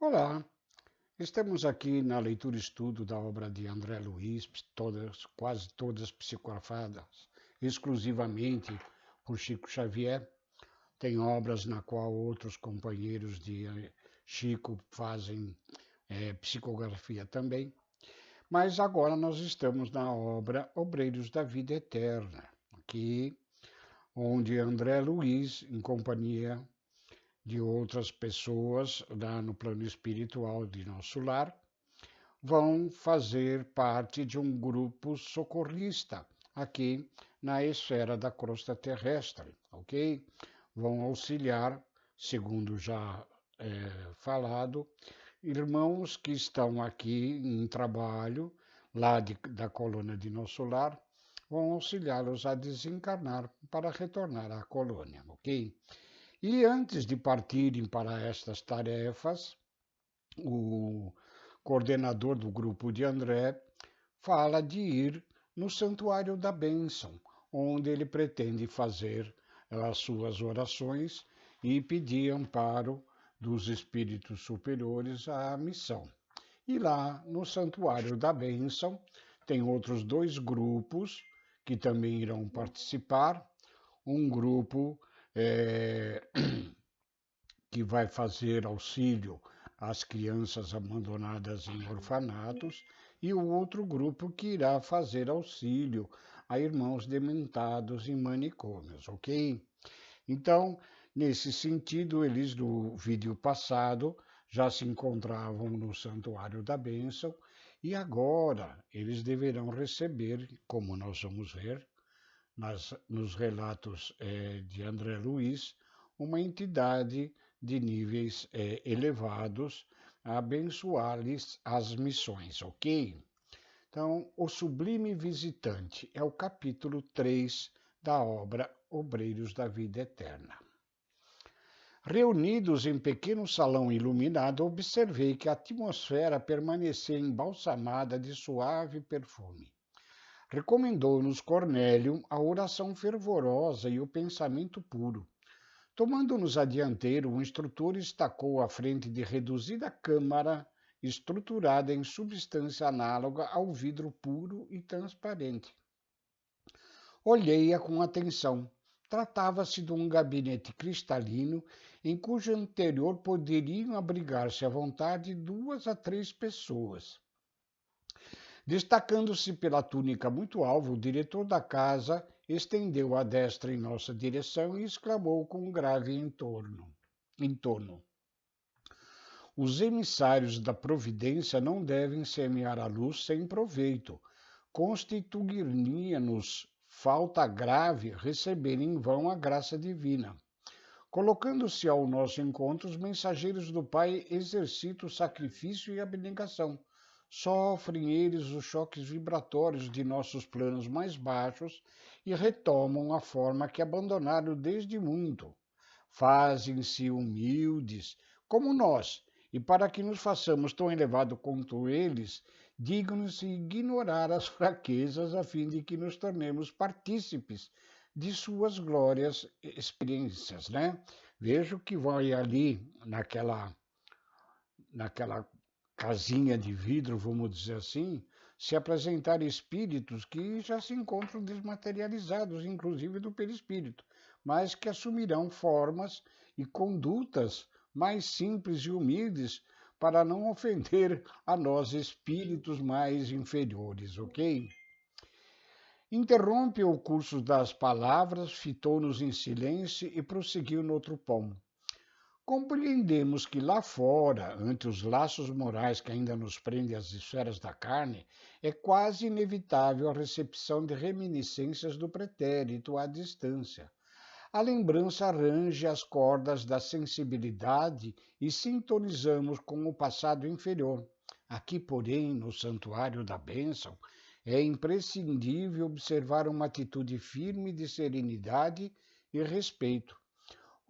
Olá, estamos aqui na leitura e estudo da obra de André Luiz, quase todas psicografadas exclusivamente por Chico Xavier. Tem obras na qual outros companheiros de Chico fazem psicografia também. Mas agora nós estamos na obra Obreiros da Vida Eterna, aqui onde André Luiz, em companhia de outras pessoas lá no plano espiritual de nosso lar, vão fazer parte de um grupo socorrista aqui na esfera da crosta terrestre, ok? Vão auxiliar, segundo já falado, irmãos que estão aqui em trabalho, da colônia de nosso lar, vão auxiliá-los a desencarnar para retornar à colônia, ok? E antes de partirem para estas tarefas, o coordenador do grupo de André fala de ir no Santuário da Bênção, onde ele pretende fazer as suas orações e pedir amparo dos espíritos superiores à missão. E lá no Santuário da Bênção tem outros dois grupos que também irão participar. Um grupo é, que vai fazer auxílio às crianças abandonadas em orfanatos, e o outro grupo que irá fazer auxílio a irmãos dementados em manicômios, ok? Então, nesse sentido, eles no vídeo passado já se encontravam no Santuário da Bênção e agora eles deverão receber, como nós vamos ver nos relatos de André Luiz, uma entidade de níveis elevados a abençoar-lhes as missões, ok? Então, o Sublime Visitante é o capítulo 3 da obra Obreiros da Vida Eterna. Reunidos em pequeno salão iluminado, observei que a atmosfera permanecia embalsamada de suave perfume. Recomendou-nos Cornélio a oração fervorosa e o pensamento puro. Tomando-nos a dianteira, o instrutor estacou à frente de reduzida câmara estruturada em substância análoga ao vidro puro e transparente. Olhei-a com atenção. Tratava-se de um gabinete cristalino em cujo interior poderiam abrigar-se à vontade 2 a 3 pessoas. Destacando-se pela túnica muito alva, o diretor da casa estendeu a destra em nossa direção e exclamou com um grave entono: Os emissários da providência não devem semear a luz sem proveito. Constituir-nos falta grave receber em vão a graça divina. Colocando-se ao nosso encontro, os mensageiros do Pai exercitam o sacrifício e a abnegação. Sofrem eles os choques vibratórios de nossos planos mais baixos e retomam a forma que abandonaram desde muito. Fazem-se humildes, como nós, e para que nos façamos tão elevados quanto eles, digam-nos ignorar as fraquezas a fim de que nos tornemos partícipes de suas glórias experiências, né? Vejo que vai ali naquela casinha de vidro, vamos dizer assim, se apresentar espíritos que já se encontram desmaterializados, inclusive do perispírito, mas que assumirão formas e condutas mais simples e humildes para não ofender a nós espíritos mais inferiores, ok? Interrompe o curso das palavras, fitou-nos em silêncio e prosseguiu no outro tom. Compreendemos que lá fora, ante os laços morais que ainda nos prendem às esferas da carne, é quase inevitável a recepção de reminiscências do pretérito à distância. A lembrança arranja as cordas da sensibilidade e sintonizamos com o passado inferior. Aqui, porém, no santuário da bênção, é imprescindível observar uma atitude firme de serenidade e respeito.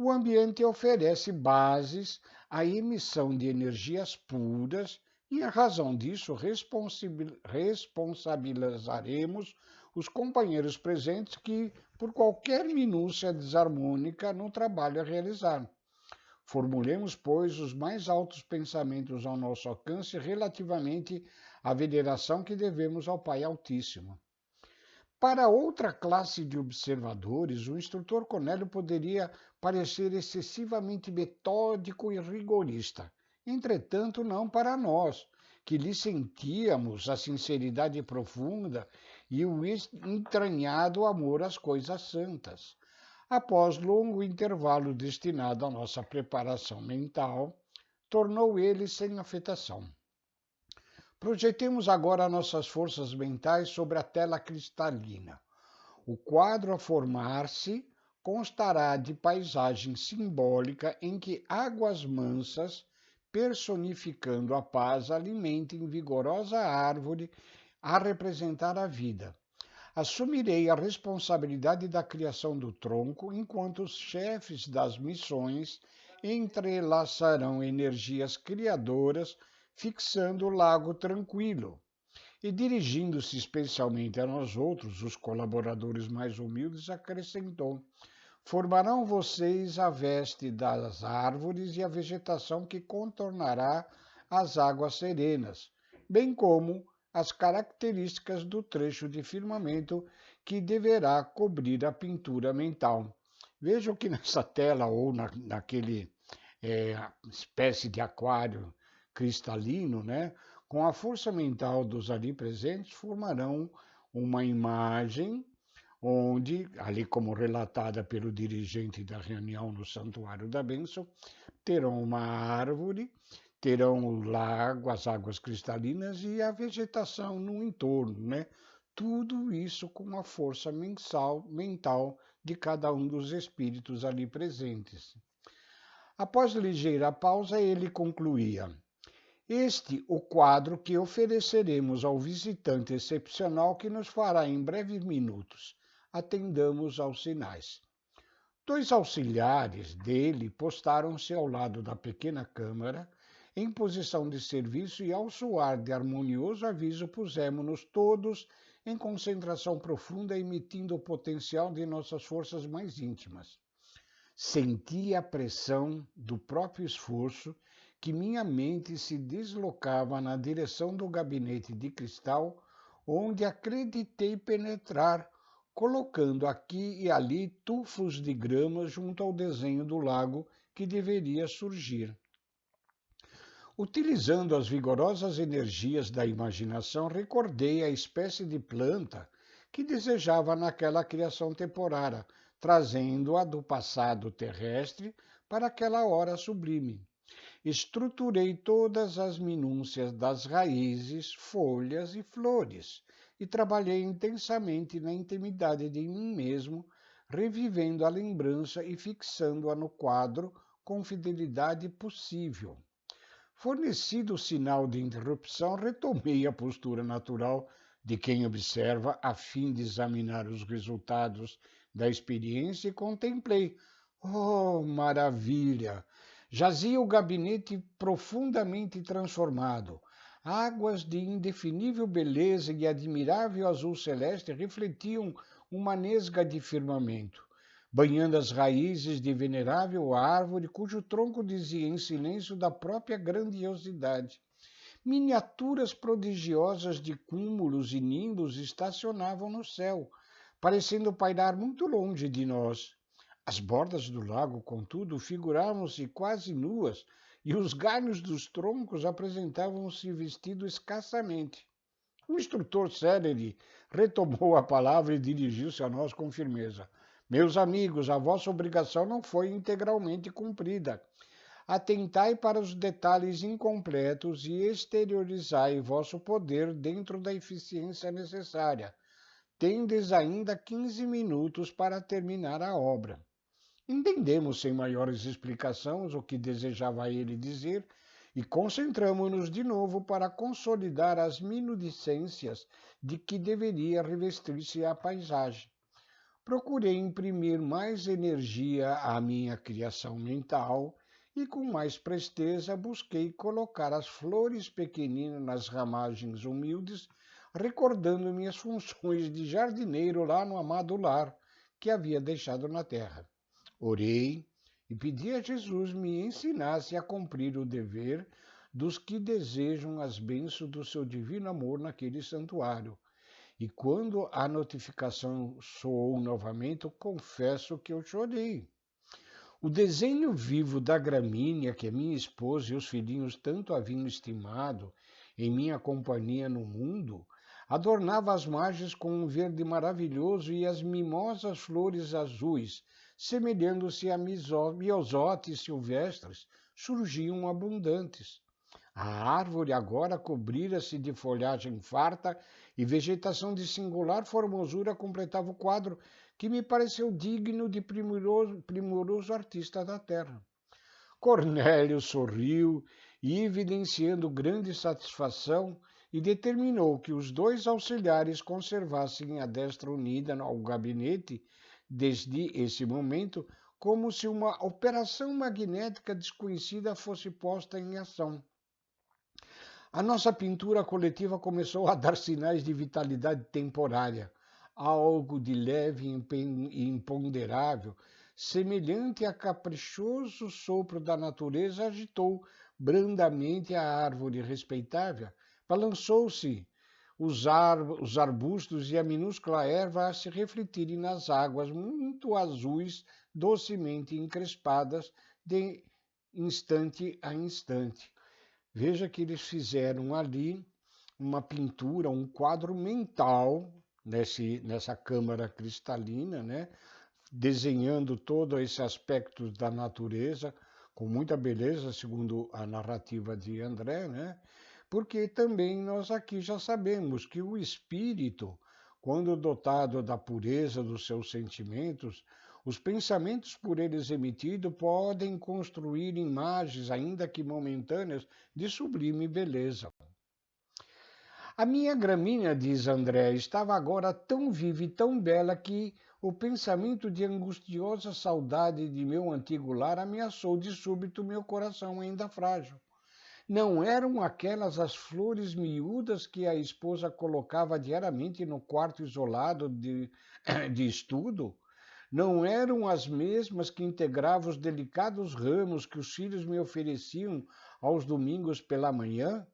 O ambiente oferece bases à emissão de energias puras e, em razão disso, responsabilizaremos os companheiros presentes que, por qualquer minúcia desarmônica no trabalho a realizar, Formulemos, pois, os mais altos pensamentos ao nosso alcance relativamente à veneração que devemos ao Pai Altíssimo. Para outra classe de observadores, o instrutor Cornélio poderia parecer excessivamente metódico e rigorista. Entretanto, não para nós, que lhe sentíamos a sinceridade profunda e o entranhado amor às coisas santas. Após longo intervalo destinado à nossa preparação mental, tornou ele sem afetação. Projetemos agora nossas forças mentais sobre a tela cristalina. O quadro a formar-se constará de paisagem simbólica em que águas mansas, personificando a paz, alimentem vigorosa árvore a representar a vida. Assumirei a responsabilidade da criação do tronco, enquanto os chefes das missões entrelaçarão energias criadoras, fixando o lago tranquilo. E dirigindo-se especialmente a nós outros, os colaboradores mais humildes, acrescentou: formarão vocês a veste das árvores e a vegetação que contornará as águas serenas, bem como as características do trecho de firmamento que deverá cobrir a pintura mental. Vejam que nessa tela ou naquele espécie de aquário cristalino, né, com a força mental dos ali presentes, formarão uma imagem onde, ali como relatada pelo dirigente da reunião no Santuário da Bênção, terão uma árvore, terão o lago, as águas cristalinas e a vegetação no entorno, né? Tudo isso com a força mental de cada um dos espíritos ali presentes. Após ligeira pausa, ele concluía: este o quadro que ofereceremos ao visitante excepcional que nos fará em breves minutos. Atendamos aos sinais. Dois auxiliares dele postaram-se ao lado da pequena câmara, em posição de serviço, e ao soar de harmonioso aviso pusemo-nos todos em concentração profunda, emitindo o potencial de nossas forças mais íntimas. Senti a pressão do próprio esforço que minha mente se deslocava na direção do gabinete de cristal, onde acreditei penetrar, colocando aqui e ali tufos de grama junto ao desenho do lago que deveria surgir. Utilizando as vigorosas energias da imaginação, recordei a espécie de planta que desejava naquela criação temporária, trazendo-a do passado terrestre para aquela hora sublime. Estruturei todas as minúcias das raízes, folhas e flores, e trabalhei intensamente na intimidade de mim mesmo, revivendo a lembrança e fixando-a no quadro com fidelidade possível. Fornecido o sinal de interrupção, retomei a postura natural de quem observa, a fim de examinar os resultados da experiência, e contemplei. Oh, maravilha! Jazia o gabinete profundamente transformado. Águas de indefinível beleza e admirável azul celeste refletiam uma nesga de firmamento, banhando as raízes de venerável árvore, cujo tronco dizia em silêncio da própria grandiosidade. Miniaturas prodigiosas de cúmulos e nimbos estacionavam no céu, parecendo pairar muito longe de nós. As bordas do lago, contudo, figuravam-se quase nuas, e os galhos dos troncos apresentavam-se vestidos escassamente. O instrutor célere retomou a palavra e dirigiu-se a nós com firmeza. Meus amigos, a vossa obrigação não foi integralmente cumprida. Atentai para os detalhes incompletos e exteriorizai vosso poder dentro da eficiência necessária. Tendes ainda 15 minutos para terminar a obra. Entendemos sem maiores explicações o que desejava ele dizer e concentramo-nos de novo para consolidar as minudicências de que deveria revestir-se a paisagem. Procurei imprimir mais energia à minha criação mental e, com mais presteza, busquei colocar as flores pequeninas nas ramagens humildes, recordando minhas funções de jardineiro lá no amado lar que havia deixado na terra. Orei e pedi a Jesus me ensinasse a cumprir o dever dos que desejam as bênçãos do seu divino amor naquele santuário. E quando a notificação soou novamente, eu confesso que eu chorei. O desenho vivo da gramínea que a minha esposa e os filhinhos tanto haviam estimado em minha companhia no mundo, adornava as margens com um verde maravilhoso e as mimosas flores azuis, semelhando-se a miosótis silvestres, surgiam abundantes. A árvore agora cobrira-se de folhagem farta e vegetação de singular formosura completava o quadro que me pareceu digno de primoroso artista da terra. Cornélio sorriu e, evidenciando grande satisfação, e determinou que os dois auxiliares conservassem a destra unida ao gabinete desde esse momento, como se uma operação magnética desconhecida fosse posta em ação. A nossa pintura coletiva começou a dar sinais de vitalidade temporária, algo de leve e imponderável, semelhante a caprichoso sopro da natureza, agitou brandamente a árvore respeitável, balançou-se os arbustos e a minúscula erva a se refletirem nas águas muito azuis, docemente encrespadas de instante a instante. Veja que eles fizeram ali uma pintura, um quadro mental nessa câmara cristalina, né? Desenhando todo esse aspecto da natureza com muita beleza, segundo a narrativa de André, né? Porque também nós aqui já sabemos que o espírito, quando dotado da pureza dos seus sentimentos, os pensamentos por eles emitidos podem construir imagens, ainda que momentâneas, de sublime beleza. A minha gramínea, diz André, estava agora tão viva e tão bela que o pensamento de angustiosa saudade de meu antigo lar ameaçou de súbito meu coração ainda frágil. Não eram aquelas as flores miúdas que a esposa colocava diariamente no quarto isolado de estudo? Não eram as mesmas que integravam os delicados ramos que os filhos me ofereciam aos domingos pela manhã?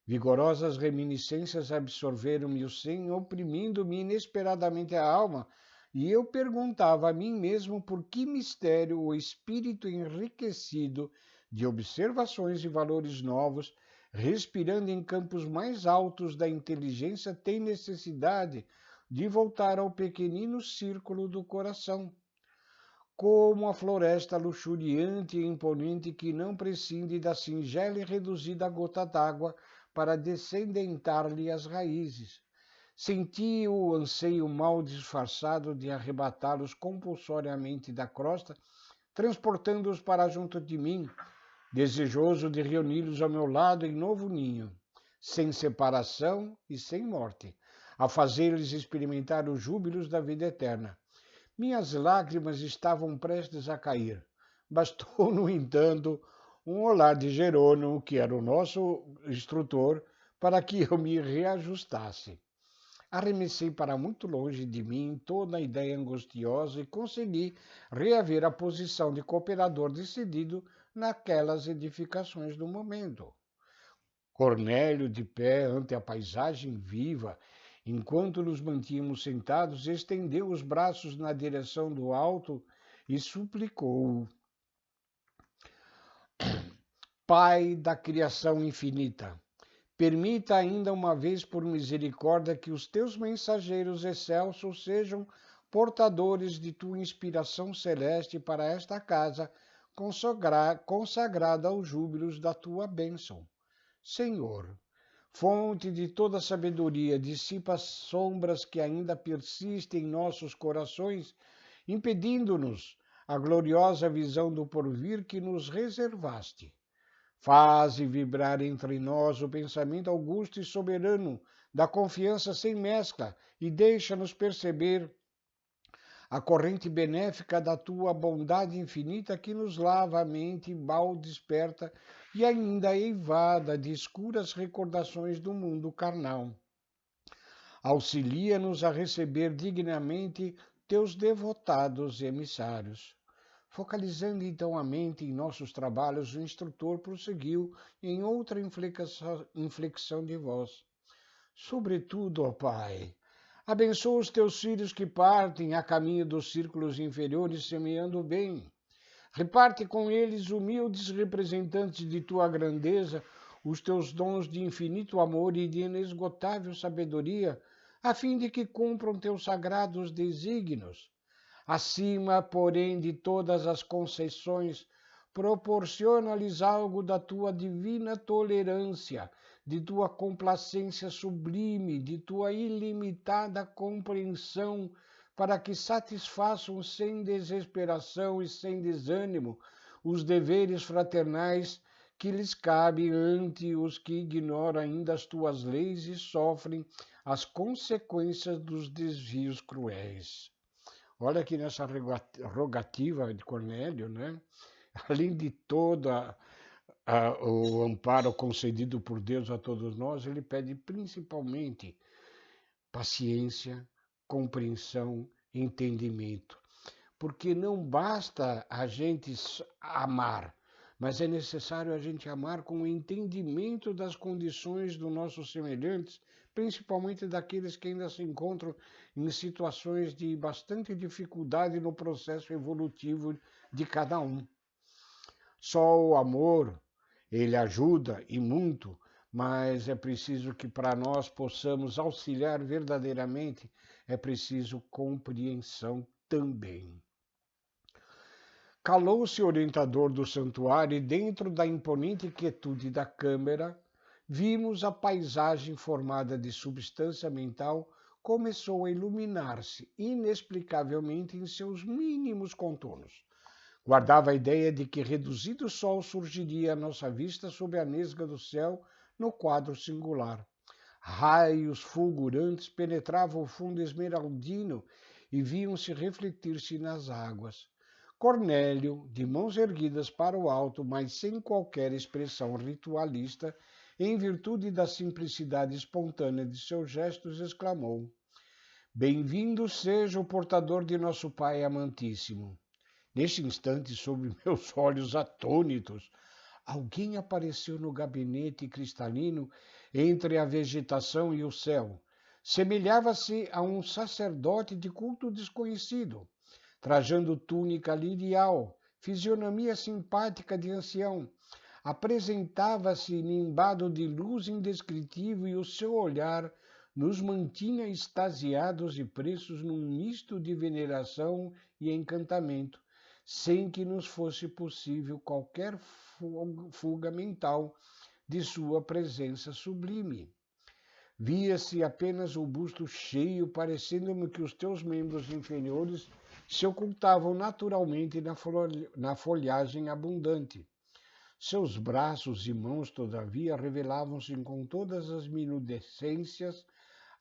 Vigorosas reminiscências absorveram-me o seio, oprimindo-me inesperadamente a alma, e eu perguntava a mim mesmo por que mistério o espírito enriquecido de observações e valores novos, respirando em campos mais altos da inteligência, tem necessidade de voltar ao pequenino círculo do coração, como a floresta luxuriante e imponente que não prescinde da singela e reduzida gota d'água para descendentar-lhe as raízes. Senti o anseio mal disfarçado de arrebatá-los compulsoriamente da crosta, transportando-os para junto de mim, desejoso de reuni-los ao meu lado em novo ninho, sem separação e sem morte, a fazer-lhes experimentar os júbilos da vida eterna. Minhas lágrimas estavam prestes a cair. Bastou, no entanto, um olhar de Jerônimo, que era o nosso instrutor, para que eu me reajustasse. Arremessei para muito longe de mim toda a ideia angustiosa e consegui reaver a posição de cooperador decidido naquelas edificações do momento. Cornélio, de pé ante a paisagem viva, enquanto nos mantínhamos sentados, estendeu os braços na direção do alto e suplicou: Pai da criação infinita, permita ainda uma vez por misericórdia que os teus mensageiros excelsos sejam portadores de tua inspiração celeste para esta casa, consagrada aos júbilos da tua bênção. Senhor, fonte de toda sabedoria, dissipa as sombras que ainda persistem em nossos corações, impedindo-nos a gloriosa visão do porvir que nos reservaste. Faze vibrar entre nós o pensamento augusto e soberano da confiança sem mescla e deixa-nos perceber a corrente benéfica da tua bondade infinita que nos lava a mente mal desperta e ainda eivada de escuras recordações do mundo carnal. Auxilia-nos a receber dignamente teus devotados emissários. Focalizando então a mente em nossos trabalhos, o instrutor prosseguiu em outra inflexão de voz. Sobretudo, ó Pai, abençoa os teus filhos que partem a caminho dos círculos inferiores semeando o bem. Reparte com eles, humildes representantes de tua grandeza, os teus dons de infinito amor e de inesgotável sabedoria, a fim de que cumpram teus sagrados desígnios. Acima, porém, de todas as concessões, proporciona-lhes algo da tua divina tolerância, de tua complacência sublime, de tua ilimitada compreensão, para que satisfaçam sem desesperação e sem desânimo os deveres fraternais que lhes cabem ante os que ignoram ainda as tuas leis e sofrem as consequências dos desvios cruéis. Olha aqui nessa rogativa de Cornélio, né? Além de todo o amparo concedido por Deus a todos nós, ele pede principalmente paciência, compreensão, entendimento. Porque não basta a gente amar, mas é necessário a gente amar com o entendimento das condições dos nossos semelhantes, principalmente daqueles que ainda se encontram em situações de bastante dificuldade no processo evolutivo de cada um. Só o amor, ele ajuda e muito, mas é preciso que para nós possamos auxiliar verdadeiramente, é preciso compreensão também. Calou-se o orientador do santuário e, dentro da imponente quietude da câmara, vimos a paisagem formada de substância mental começou a iluminar-se inexplicavelmente em seus mínimos contornos. Guardava a ideia de que reduzido sol surgiria à nossa vista sob a nesga do céu no quadro singular. Raios fulgurantes penetravam o fundo esmeraldino e viam-se refletir-se nas águas. Cornélio, de mãos erguidas para o alto, mas sem qualquer expressão ritualista, em virtude da simplicidade espontânea de seus gestos, exclamou: Bem-vindo seja o portador de nosso Pai amantíssimo. Neste instante, sob meus olhos atônitos, alguém apareceu no gabinete cristalino entre a vegetação e o céu. Semelhava-se a um sacerdote de culto desconhecido, trajando túnica lirial, fisionomia simpática de ancião. Apresentava-se nimbado de luz indescritível e o seu olhar nos mantinha extasiados e presos num misto de veneração e encantamento, sem que nos fosse possível qualquer fuga mental de sua presença sublime. Via-se apenas o busto cheio, parecendo-me que os teus membros inferiores se ocultavam naturalmente na folhagem abundante. Seus braços e mãos, todavia, revelavam-se com todas as minudescências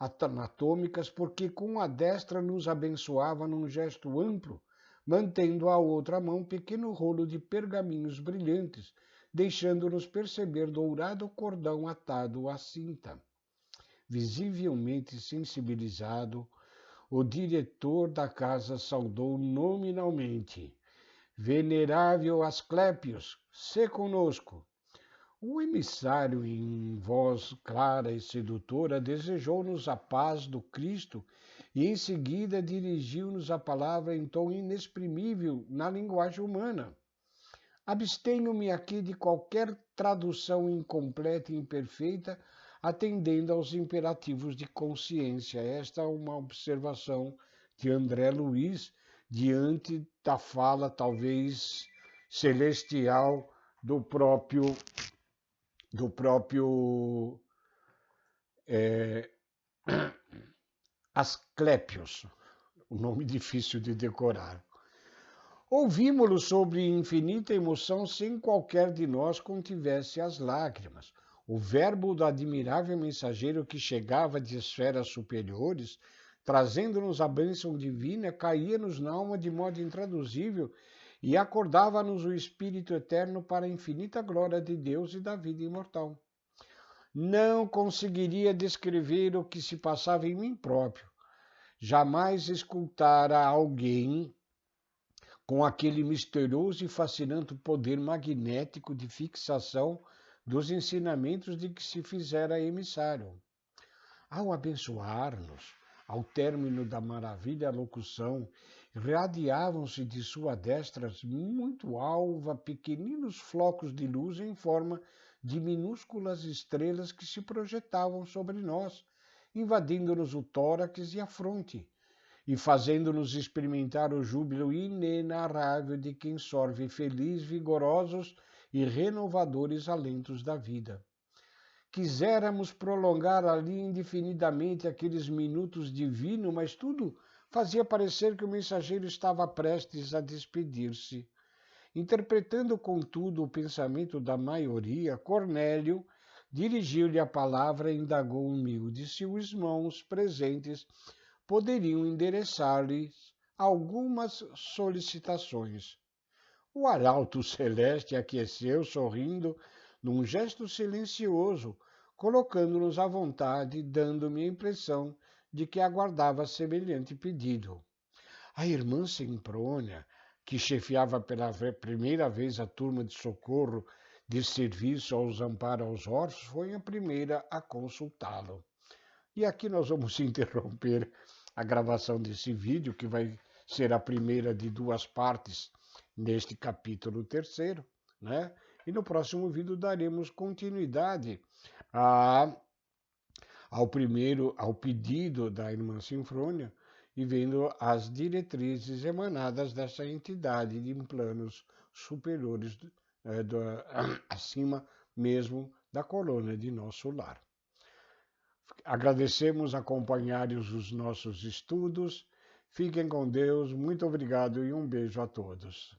anatômicas, porque com a destra nos abençoava num gesto amplo, mantendo a outra mão pequeno rolo de pergaminhos brilhantes, deixando-nos perceber dourado cordão atado à cinta. Visivelmente sensibilizado, o diretor da casa saudou nominalmente: Venerável Asclépios, sê conosco. O emissário, em voz clara e sedutora, desejou-nos a paz do Cristo e, em seguida, dirigiu-nos a palavra em tom inexprimível na linguagem humana. Abstenho-me aqui de qualquer tradução incompleta e imperfeita, atendendo aos imperativos de consciência. Esta é uma observação de André Luiz, diante da fala, talvez, celestial do próprio Asclépios, o nome difícil de decorar. Ouvimos-lo sobre infinita emoção sem qualquer de nós contivesse as lágrimas. O verbo do admirável mensageiro que chegava de esferas superiores, trazendo-nos a bênção divina, caía-nos na alma de modo intraduzível e acordava-nos o Espírito Eterno para a infinita glória de Deus e da vida imortal. Não conseguiria descrever o que se passava em mim próprio. Jamais escutara alguém com aquele misterioso e fascinante poder magnético de fixação dos ensinamentos de que se fizera emissário. Ao abençoar-nos, ao término da maravilha locução, radiavam-se de sua destra muito alva pequeninos flocos de luz em forma de minúsculas estrelas que se projetavam sobre nós, invadindo-nos o tórax e a fronte, e fazendo-nos experimentar o júbilo inenarrável de quem sorve feliz, vigorosos e renovadores alentos da vida. Quiséramos prolongar ali indefinidamente aqueles minutos divinos, mas tudo fazia parecer que o mensageiro estava prestes a despedir-se. Interpretando, contudo, o pensamento da maioria, Cornélio dirigiu-lhe a palavra e indagou humilde se os irmãos presentes poderiam endereçar-lhes algumas solicitações. O arauto celeste aqueceu, sorrindo, num gesto silencioso, colocando-nos à vontade, dando-me a impressão de que aguardava semelhante pedido. A irmã Semprônia, que chefiava pela primeira vez a turma de socorro de serviço aos amparo aos órfãos, foi a primeira a consultá-lo. E aqui nós vamos interromper a gravação desse vídeo, que vai ser a primeira de duas partes neste capítulo 3º, né? E no próximo vídeo daremos continuidade ao pedido da irmã Sinfrônia e vendo as diretrizes emanadas dessa entidade em planos superiores, acima mesmo da colônia de nosso lar. Agradecemos acompanharem os nossos estudos. Fiquem com Deus. Muito obrigado e um beijo a todos.